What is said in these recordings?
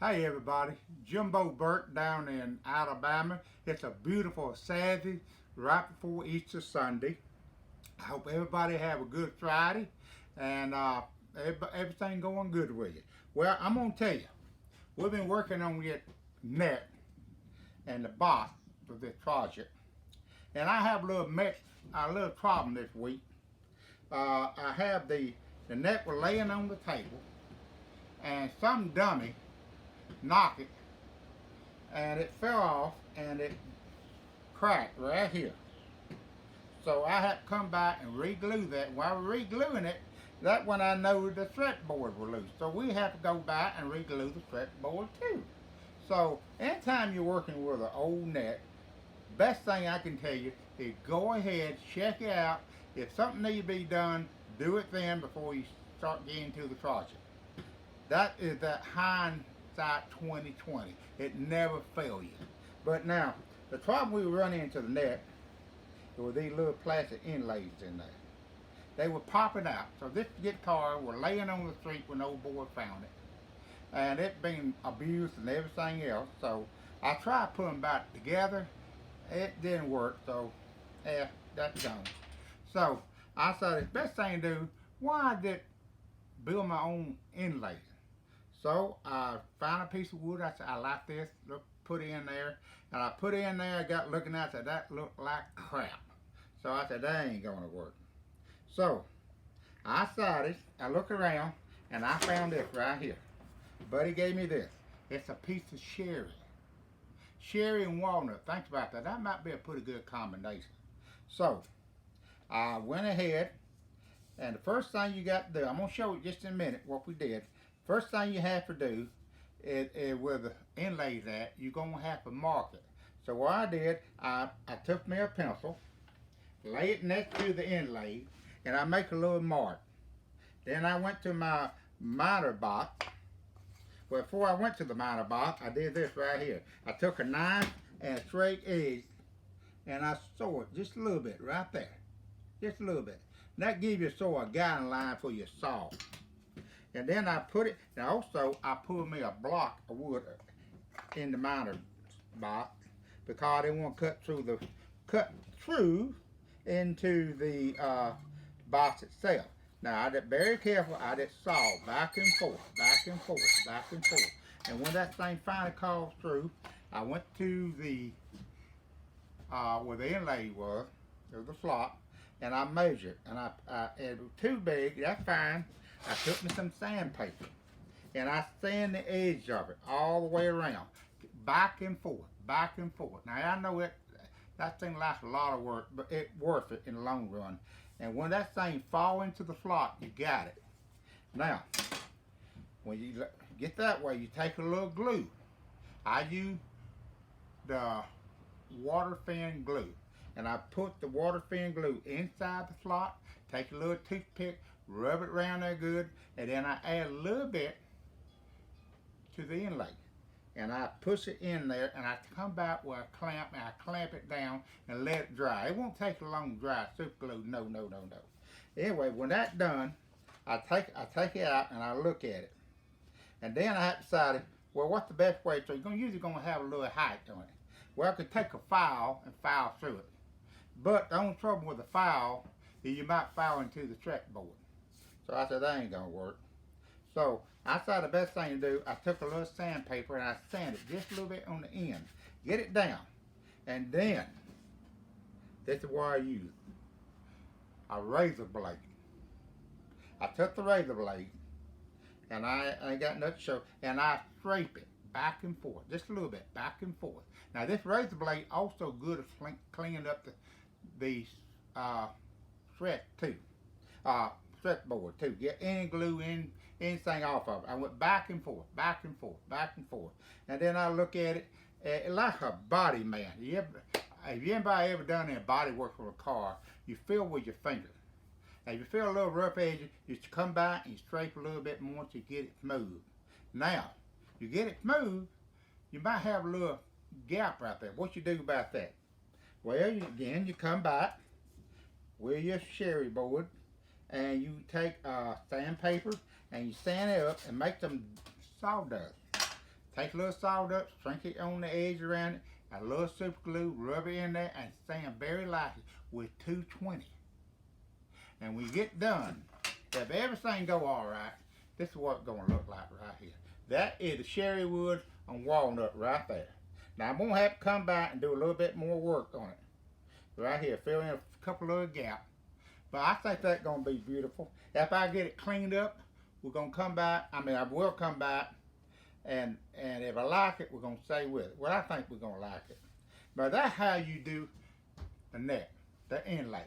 Hey everybody, Jimbo Burt down in Alabama. It's a beautiful Saturday right before Easter Sunday. I hope everybody have a good Friday and everything going good with you. Well, I'm going to tell you, we've been working on the net and the box for this project. And I have a little problem this week. I have the net was laying on the table and some dummy knocked it and it fell off and it cracked right here. So I had to come back and re-glue that. While re-gluing it, that when I know the fretboard was loose. So we have to go back and re-glue the fretboard too. So anytime you're working with an old net, best thing I can tell you is go ahead, check it out. If something needs to be done, do it then before you start getting to the project. That is that hindsight 2020. It never fails you. But now, the problem we run into the net with these little plastic inlays in there. They were popping out. So this guitar was laying on the street when old boy found it. And it been abused and everything else. So I tried putting them back together. It didn't work. So yeah, that's gone. So I said the best thing to do, why did build my own inlay? So I found a piece of wood. I said, I like this. Look, put it in there. And I put it in there. I got looking at it. I said, that looked like crap. So I said, that ain't going to work. So I decided, I looked around, and I found this right here. Buddy gave me this. It's a piece of sherry. Sherry and walnut. Think about that. That might be a pretty good combination. So I went ahead, and the first thing you got to do, I'm going to show you just in a minute what we did. First thing you have to do is where the inlay's at, you're going to have to mark it. So what I did, I took me a pencil, lay it next to the inlay, and I make a little mark. Then I went to my miter box. Well, before I went to the miter box, I did this right here. I took a knife and a straight edge, and I sewed it just a little bit right there. Just a little bit. And that gives you sort of a guiding line for your saw. And then I put it, and also I pulled me a block of wood in the miter box because I didn't want to cut through into the box itself. Now I did very careful. I did saw back and forth, back and forth, back and forth. And when that thing finally crawled through, I went to the where the inlay was, the slot, and I measured. And it was too big. That's fine. I took me some sandpaper, and I sand the edge of it all the way around, back and forth, back and forth. Now I know that thing lasts a lot of work, but it's worth it in the long run. And when that thing fall into the slot, you got it. Now, when you get that way, you take a little glue. I use the water thin glue, and I put the water thin glue inside the slot. Take a little toothpick, rub it around there good, and then I add a little bit to the inlay. And I push it in there, and I come back with a clamp, and I clamp it down and let it dry. It won't take long to dry. Super glue, no. Anyway, when that's done, I take it out and I look at it. And then I decided, well, what's the best way to? You're usually going to have a little height on it. Well, I could take a file and file through it. But the only trouble with the file is you might file into the fretboard. So I said, that ain't going to work. So I thought the best thing to do, I took a little sandpaper and I sanded just a little bit on the end. Get it down. And then, this is what I used. A razor blade. I took the razor blade, and I ain't got nothing to show, and I scrape it back and forth, just a little bit, back and forth. Now this razor blade also good at cleaning up the fret too. Fretboard too. Get any glue, anything off of it. I went back and forth, back and forth, back and forth. And then I look at it like a body man. If anybody ever done any body work for a car, you feel with your finger. And if you feel a little rough edge, you just come back and you scrape a little bit more to get it smooth. Now, you get it smooth, you might have a little gap right there. What you do about that? Well, again, you come back with your sherry board, and you take sandpaper and you sand it up and make some sawdust. Take a little sawdust, sprinkle it on the edge around it, a little super glue, rub it in there, and sand very lightly with 220. And when you get done, if everything go all right, this is what it's going to look like right here. That is the cherry wood and walnut right there. Now I'm going to have to come back and do a little bit more work on it. Right here, fill in a couple of gaps. But I think that's going to be beautiful. If I get it cleaned up, we're going to come back. I will come back. And if I like it, we're going to stay with it. Well, I think we're going to like it. But that's how you do the neck, the inlay.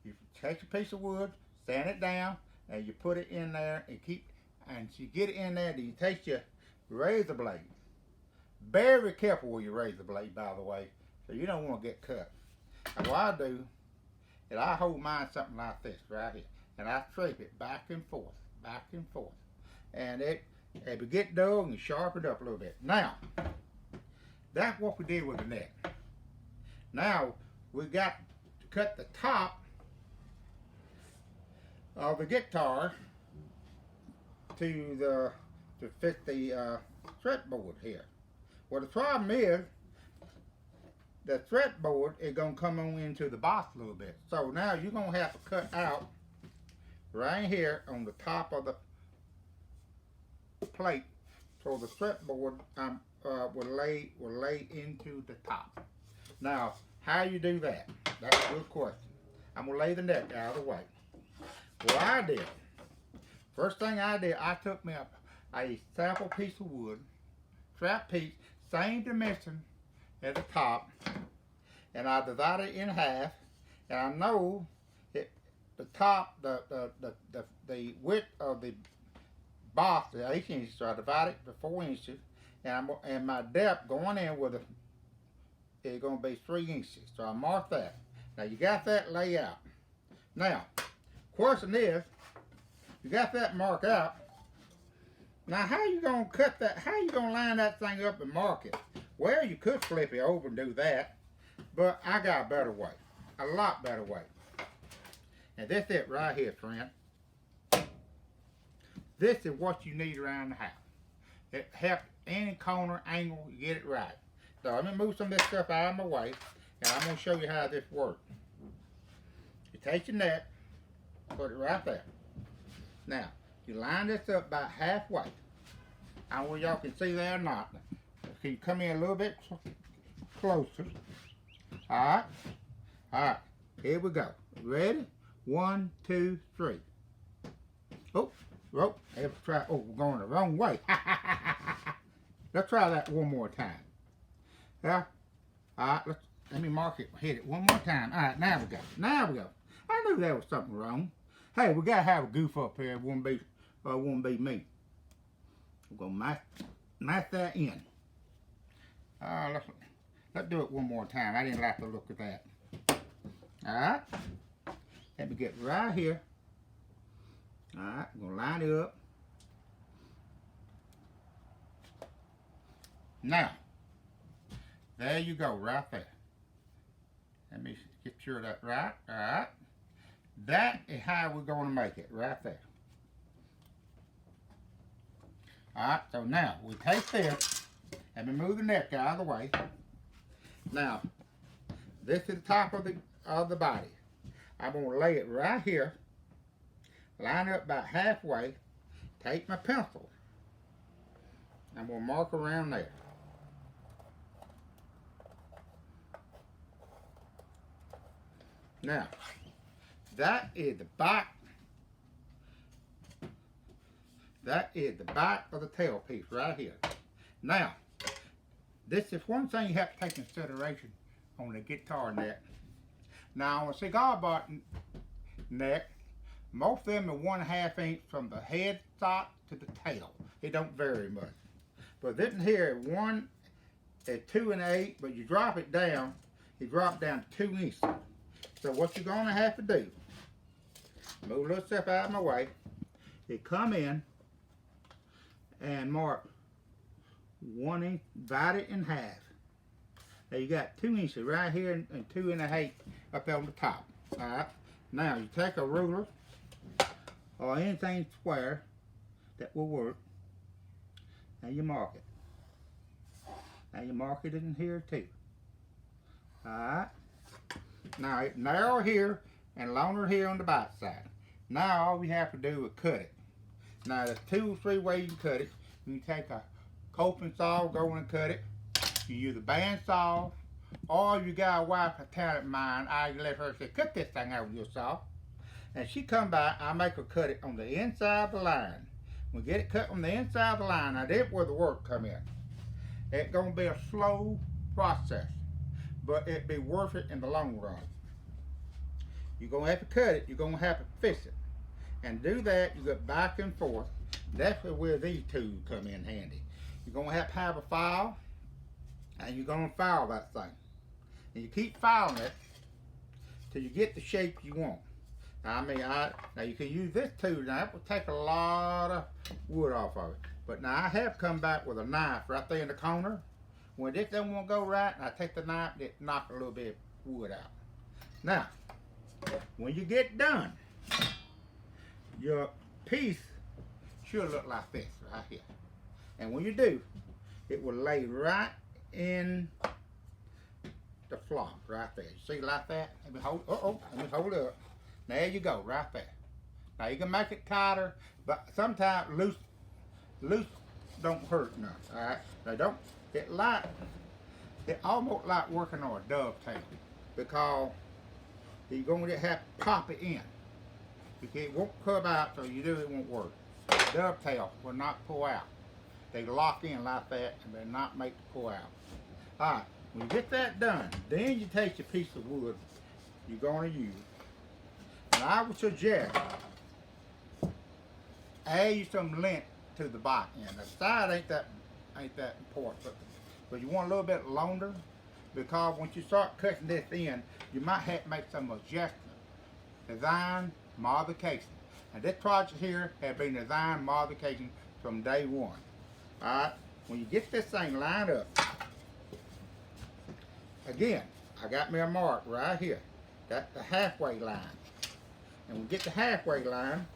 You take a piece of wood, sand it down, and you put it in there and and you get it in there, then you take your razor blade. Very careful with your razor blade, by the way, so you don't want to get cut. And what I do is I hold mine something like this right here, and I scrape it back and forth, and if it get dull, and you sharpen it up a little bit. Now, that's what we did with the neck. Now we got to cut the top of the guitar to fit the fretboard here. Well, the problem is the fretboard is going to come on into the box a little bit. So now you're going to have to cut out right here on the top of the plate so the fretboard will lay into the top. Now, how you do that? That's a good question. I'm going to lay the neck out of the way. What I did, first thing I did, I took me a sample piece of wood, scrap piece, same dimension at the top, and I divided it in half, and I know the top, the width of the box is 8 inches, so I divided it to 4 inches, and my depth going in with is going to be 3 inches, so I marked that. Now you got that laid out. Now, question is, you got that marked out. Now how you going to cut that? How you going to line that thing up and mark it? Well, you could flip it over and do that, but I got a better way, a lot better way. And this is it right here, friend. This is what you need around the house. It helps any corner, angle, you get it right. So let me move some of this stuff out of my way, and I'm going to show you how this works. You take your neck, put it right there. Now, you line this up about halfway. I don't know if y'all can see that or not. Can you come in a little bit closer? Alright. Alright. Here we go. Ready? 1, 2, 3. Oh, rope. Let's try. Oh, we're going the wrong way. Let's try that one more time. Yeah. Alright, let me mark it. Hit it one more time. Alright, now we go. Now we go. I knew there was something wrong. Hey, we gotta have a goof up here. It won't be me. We're gonna match that in. Let's do it one more time. I didn't like the look of that. Alright. Let me get right here. Alright, I'm gonna line it up. Now, there you go, right there. Let me get sure of that right. Alright. That is how we're gonna make it, right there. Alright, so now we take this. Let me move the neck out of the way. Now, this is the top of the body. I'm going to lay it right here, line it up about halfway, take my pencil. I'm going to mark around there. Now, that is the back. That is the back of the tail piece right here. Now, this is one thing you have to take into consideration on the guitar neck. Now, on a cigar button neck, most of them are 1/2 inch from the head stop to the tail. It don't vary much. But this here, 1 at 2 1/8, but you drop it down, you drop down to 2 inches. So what you're gonna have to do, move a little stuff out of my way, you come in and mark 1 inch, divide it in half. Now you got 2 inches right here and 2 1/8 up on the top. Alright. Now you take a ruler or anything square that will work and you mark it. Now you mark it in here too. Alright. Now it's narrow here and longer here on the bite side. Now all we have to do is cut it. Now there's 2 or 3 ways you can cut it. You can take a coping saw, go in and cut it. You use a bandsaw, or you got a wife, a talent of mine, I let her say, cut this thing out with your saw. And she come by, I make her cut it on the inside of the line. We get it cut on the inside of the line. Now that's where the work come in. It's gonna be a slow process, but it'll be worth it in the long run. You're gonna have to cut it, you're gonna have to fix it. And do that, you go back and forth. That's where these tools come in handy. You're gonna have a file, and you're gonna file that thing. And you keep filing it till you get the shape you want. Now, now you can use this tool. Now that will take a lot of wood off of it. But now I have come back with a knife right there in the corner. When this doesn't want to go right, I take the knife and knock a little bit of wood out. Now, when you get done, your piece should look like this right here. And when you do, it will lay right in the flock right there. You see like that? Let me hold, let me hold it up. There you go, right there. Now you can make it tighter, but sometimes loose don't hurt none. All right, they don't. It almost like working on a dovetail, because you're going to have to pop it in. It won't come out, so you do it won't work. Dovetail will not pull out. They lock in like that, and they not make it pull out. All right, when you get that done, then you take your piece of wood you're going to use. And I would suggest add you some length to the back end. The side ain't that important, but you want a little bit longer, because once you start cutting this in, you might have to make some adjustments. Design, modification. And this project here has been design modification from day one. Alright, when you get this thing lined up, again, I got me a mark right here. That's the halfway line. And when we get the halfway line,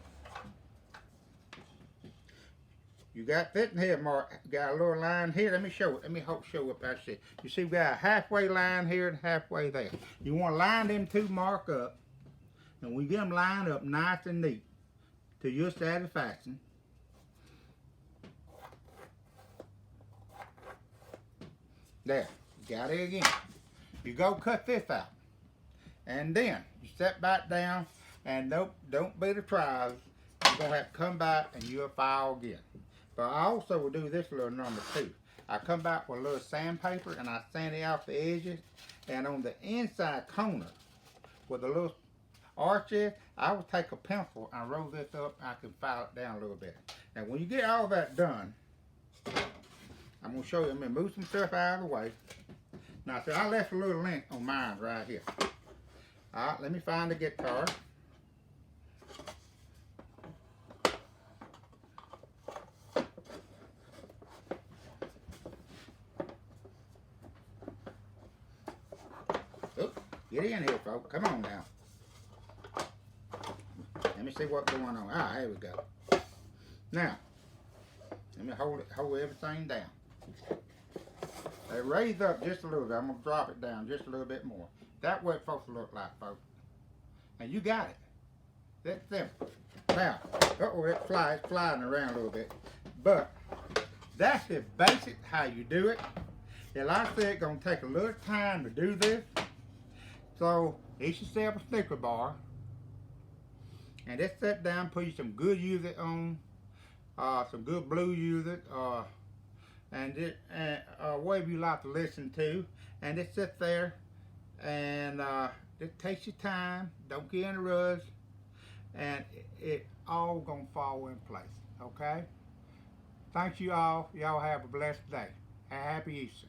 you got this here mark, got a little line here. Let me show it. Let me show up. I see. You see, we got a halfway line here and halfway there. You want to line them two mark up, and we get them lined up nice and neat to your satisfaction. There, got it again. You go cut this out, and then you step back down, and don't be surprised. You're gonna have to come back and you'll file again. But I also will do this little number too. I come back with a little sandpaper and I sand it off the edges, and on the inside corner where the little arch is, I will take a pencil and roll this up. I can file it down a little bit. Now when you get all that done, I'm gonna show you. I'm gonna move some stuff out of the way. Now, see, I left a little lint on mine right here. All right, let me find the guitar. Oops, get in here, folks. Come on now. Let me see what's going on. Ah, here we go. Now, let me hold everything down. They raise up just a little bit. I'm going to drop it down just a little bit more. That's what it's supposed to look like, folks. And you got it. That's simple. Now, it's flying around a little bit. But that's the basic how you do it. And like I said, it's going to take a little time to do this. So, eat yourself a Snicker bar. And just sit down, put you some good music on. Some good blue music. And whatever you like to listen to, and just sit there and just take your time. Don't get in a rush, and it all gonna fall in place. Okay. Thank you all. Y'all have a blessed day. Happy Easter.